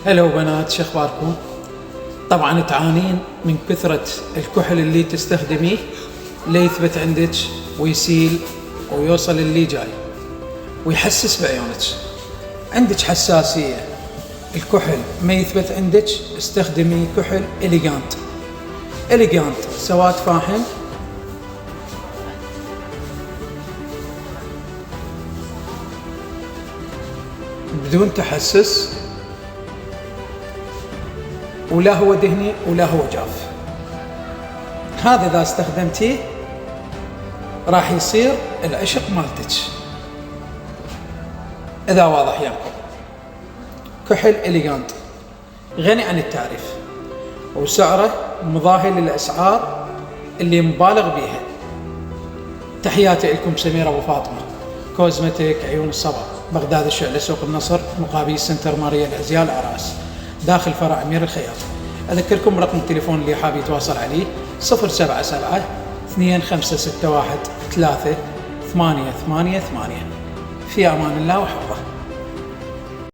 هلا وبنات، شو اخباركم؟ طبعا تعانين من كثرة الكحل اللي تستخدميه ليثبت عندك ويسيل ويوصل اللي جاي ويحسس بعيونك. عندك حساسية، الكحل ما يثبت عندك، استخدمي كحل إليجانت سواد فاحم. بدون تحسس، ولا هو دهني ولا هو جاف. هذا إذا استخدمتيه راح يصير العشق مالتك. إذا واضح يمكم، كحل إليجانت غني عن التعريف، وسعره مضاهي للأسعار اللي مبالغ بيها. تحياتي لكم، سمير أبو فاطمة، كوزمتيك عيون الصبا، بغداد الشعلة، سوق النصر، مقابل سنتر ماريا الأزياء العراس، داخل فرع أمير الخياط. أذكركم رقم التليفون اللي حاب يتواصل عليه 077 2561 3888. في أمان الله وحفظه.